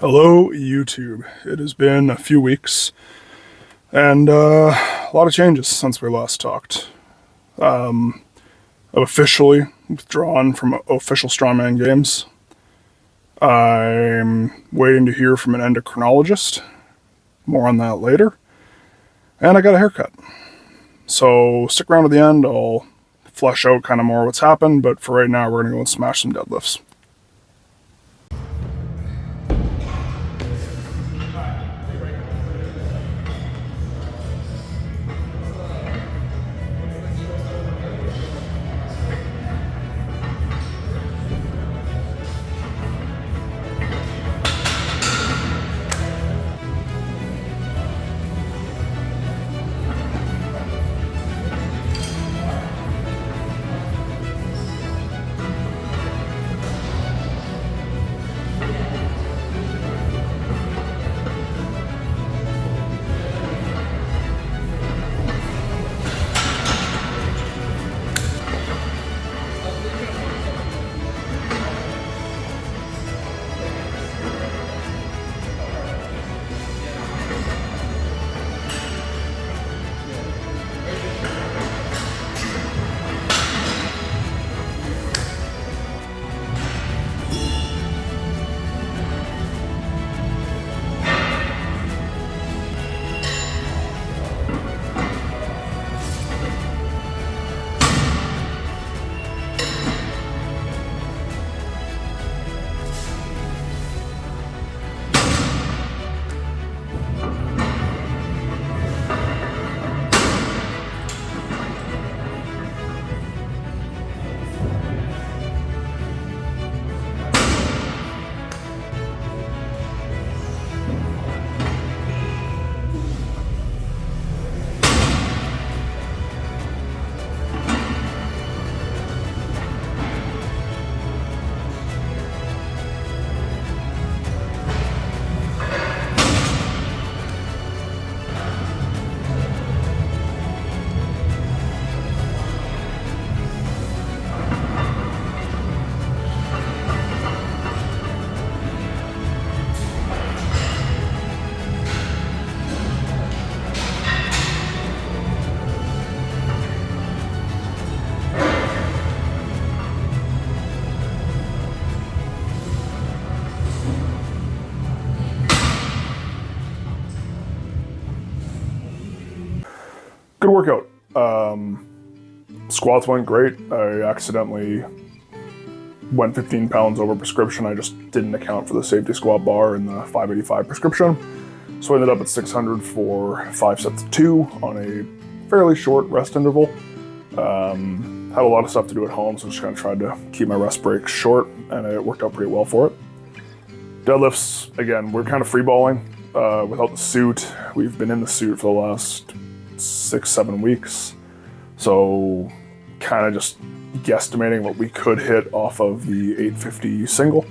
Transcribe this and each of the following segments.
Hello, YouTube. It has been a few weeks and a lot of changes since we last talked. I've officially withdrawn from official Strongman games. I'm waiting to hear from an endocrinologist. More on that later. And I got a haircut. So stick around to the end. I'll flesh out kind of more what's happened, but for right now, we're going to go and smash some deadlifts. Good workout. Squats went great. I accidentally went 15 pounds over prescription. I just didn't account for the safety squat bar in the 585 prescription. So I ended up at 600 for 5 sets of 2 on a fairly short rest interval. Had a lot of stuff to do at home, so just kind of tried to keep my rest breaks short, and it worked out pretty well for it. Deadlifts, again, we're kind of freeballing without the suit. We've been in the suit for the last 6-7 weeks, so kind of just guesstimating what we could hit off of the 850 single.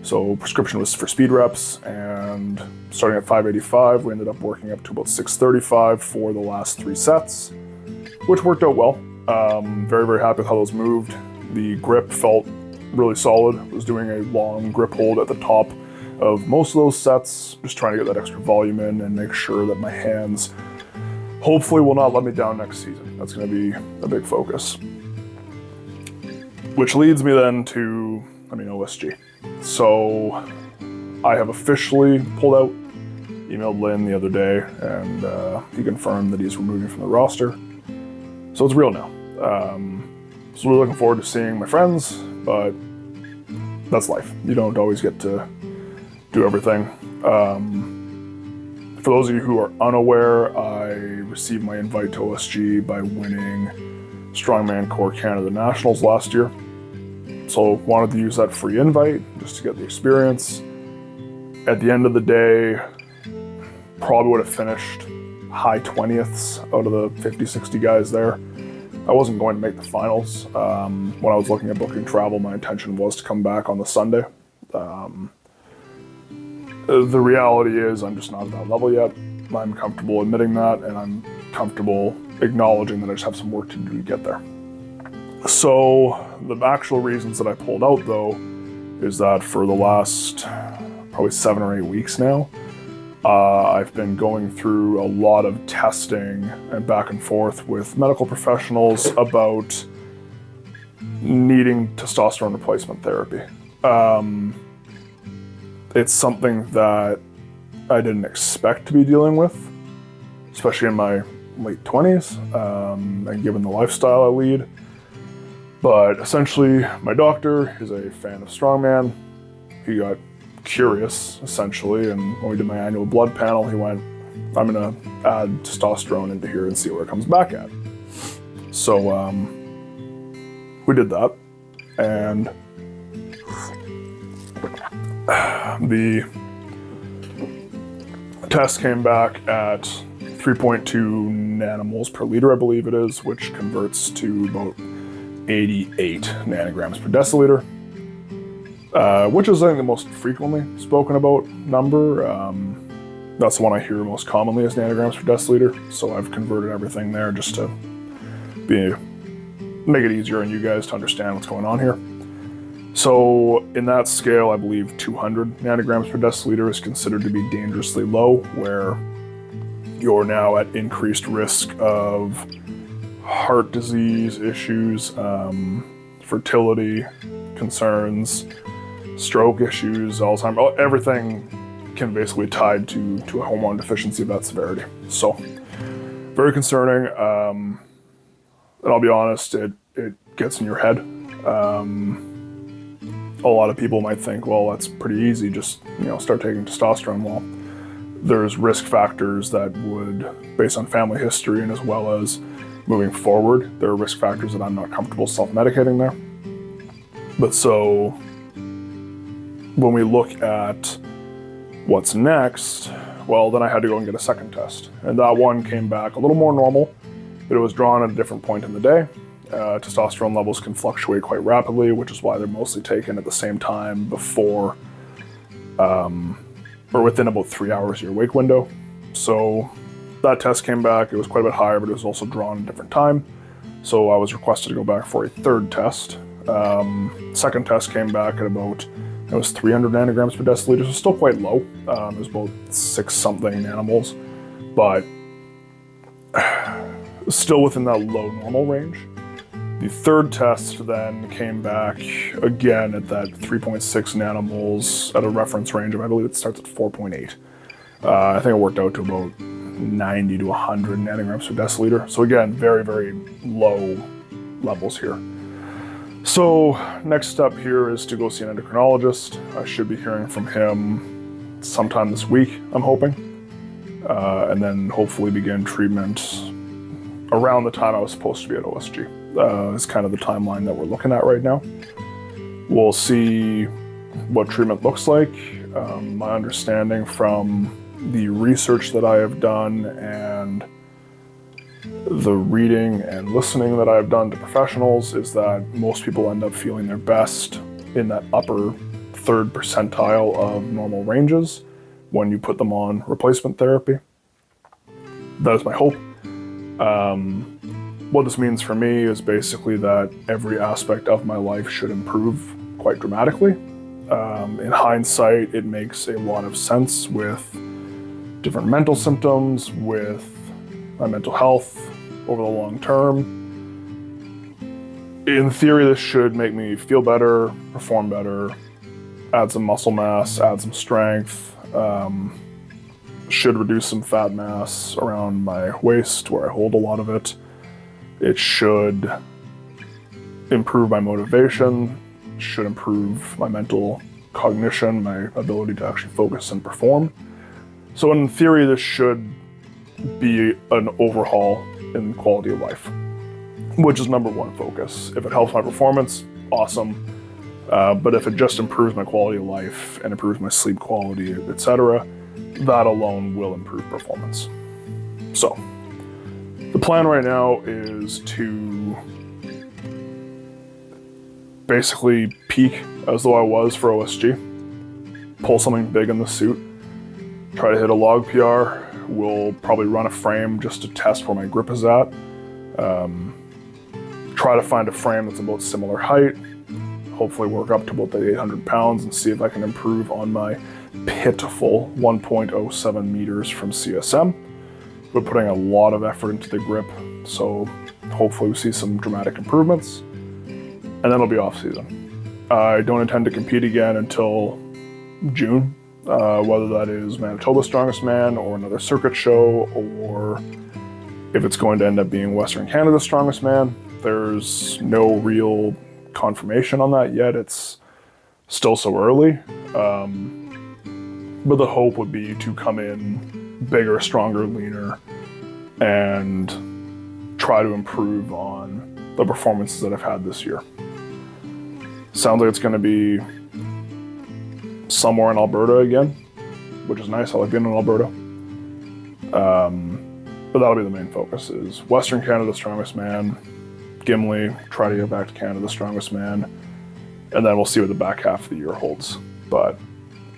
So prescription was for speed reps, and starting at 585 we ended up working up to about 635 for the last 3 sets, which worked out well. Very happy with how those moved. The grip felt really solid. Was doing a long grip hold at the top of most of those sets, just trying to get that extra volume in and make sure that my hands hopefully will not let me down next season. That's going to be a big focus. Which leads me then to, OSG. So I have officially pulled out, emailed Lynn the other day, and he confirmed that he's removing from the roster. So it's real now. So we're looking forward to seeing my friends, but that's life. You don't always get to do everything. For those of you who are unaware, I received my invite to OSG by winning Strongman Core Canada Nationals last year. So wanted to use that free invite just to get the experience. At the end of the day, probably would have finished high 20ths out of the 50-60 guys there. I wasn't going to make the finals. When I was looking at booking travel, my intention was to come back on the Sunday. The reality is I'm just not at that level yet. I'm comfortable admitting that, and I'm comfortable acknowledging that I just have some work to do to get there. So the actual reasons that I pulled out, though, is that for the last probably 7 or 8 weeks now. I've been going through a lot of testing and back and forth with medical professionals about needing testosterone replacement therapy. It's something that I didn't expect to be dealing with, especially in my late 20s, and given the lifestyle I lead. But essentially, my doctor is a fan of Strongman. He got curious, essentially, and when we did my annual blood panel, he went, I'm gonna add testosterone into here and see where it comes back at. So we did that, and the test came back at 3.2 nanomoles per liter, I believe it is, which converts to about 88 nanograms per deciliter, which is, I think, the most frequently spoken about number. That's the one I hear most commonly is nanograms per deciliter, so I've converted everything there just to make it easier on you guys to understand what's going on here. So in that scale, I believe 200 nanograms per deciliter is considered to be dangerously low, where you're now at increased risk of heart disease issues, fertility concerns, stroke issues, Alzheimer's, everything can basically be tied to a hormone deficiency of that severity. So very concerning. And I'll be honest, it gets in your head. A lot of people might think, well, that's pretty easy, just start taking testosterone. Well, there's risk factors that would, based on family history and as well as moving forward, there are risk factors that I'm not comfortable self-medicating there. But so when we look at what's next, well, then I had to go and get a second test. And that one came back a little more normal, but it was drawn at a different point in the day. Testosterone levels can fluctuate quite rapidly, which is why they're mostly taken at the same time before, or within about 3 hours of your wake window. So that test came back, it was quite a bit higher, but it was also drawn at a different time. So I was requested to go back for a third test. Second test came back at about, it was 300 nanograms per deciliter, so still quite low. It was about 6 something nanomoles, but still within that low normal range. The third test then came back again at that 3.6 nanomoles at a reference range of, I believe it starts at 4.8. I think it worked out to about 90 to 100 nanograms per deciliter. So again, very, very low levels here. So next step here is to go see an endocrinologist. I should be hearing from him sometime this week, I'm hoping. And then hopefully begin treatment around the time I was supposed to be at OSG. Is kind of the timeline that we're looking at right now. We'll see what treatment looks like. My understanding from the research that I have done and the reading and listening that I've done to professionals is that most people end up feeling their best in that upper 3rd percentile of normal ranges when you put them on replacement therapy. That is my hope. What this means for me is basically that every aspect of my life should improve quite dramatically. In hindsight, it makes a lot of sense with different mental symptoms, with my mental health over the long term. In theory, this should make me feel better, perform better, add some muscle mass, add some strength, should reduce some fat mass around my waist where I hold a lot of it. It should improve my motivation, should improve my mental cognition, my ability to actually focus and perform. So in theory, this should be an overhaul in quality of life, which is number one focus. If it helps my performance, awesome. But if it just improves my quality of life and improves my sleep quality, etc., that alone will improve performance. So the plan right now is to basically peak as though I was for OSG, pull something big in the suit, try to hit a log PR. We'll probably run a frame just to test where my grip is at. Try to find a frame that's about similar height, hopefully work up to about the 800 pounds and see if I can improve on my pitiful 1.07 meters from CSM. We're putting a lot of effort into the grip, so hopefully we see some dramatic improvements, and then it'll be off season. I don't intend to compete again until June, whether that is Manitoba Strongest Man or another circuit show, or if it's going to end up being Western Canada Strongest Man. There's no real confirmation on that yet. It's still so early, but the hope would be to come in bigger, stronger, leaner, and try to improve on the performances that I've had this year. Sounds like it's going to be somewhere in Alberta again, which is nice. I like being in Alberta. But that'll be the main focus, is Western Canada Strongest Man, Gimli, try to get back to Canada Strongest Man, and then we'll see what the back half of the year holds. But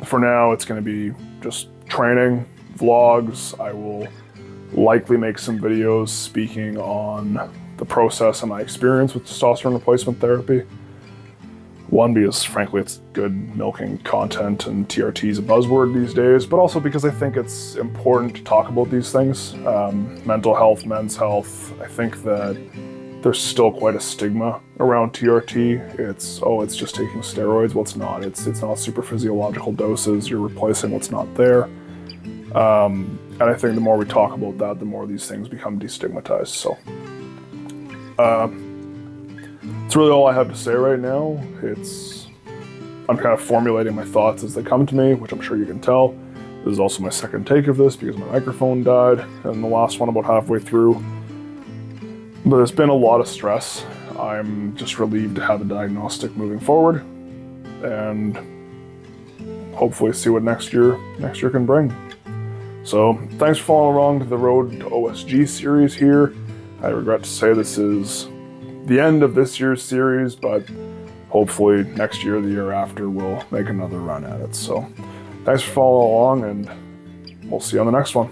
for now, it's going to be just training, vlogs. I will likely make some videos speaking on the process and my experience with testosterone replacement therapy. One, because frankly it's good milking content and TRT is a buzzword these days, but also because I think it's important to talk about these things. Mental health, men's health. I think that there's still quite a stigma around TRT. It's just taking steroids. Well, it's not. It's not super physiological doses. You're replacing what's not there. And I think the more we talk about that, the more these things become destigmatized. So it's really all I have to say right now. I'm kind of formulating my thoughts as they come to me, which I'm sure you can tell. This is also my second take of this because my microphone died, and the last one about halfway through. But there's been a lot of stress. I'm just relieved to have a diagnostic moving forward, and hopefully see what next year can bring. So thanks for following along to the Road to OSG series here. I regret to say this is the end of this year's series, but hopefully next year, the year after, we'll make another run at it. So thanks for following along, and we'll see you on the next one.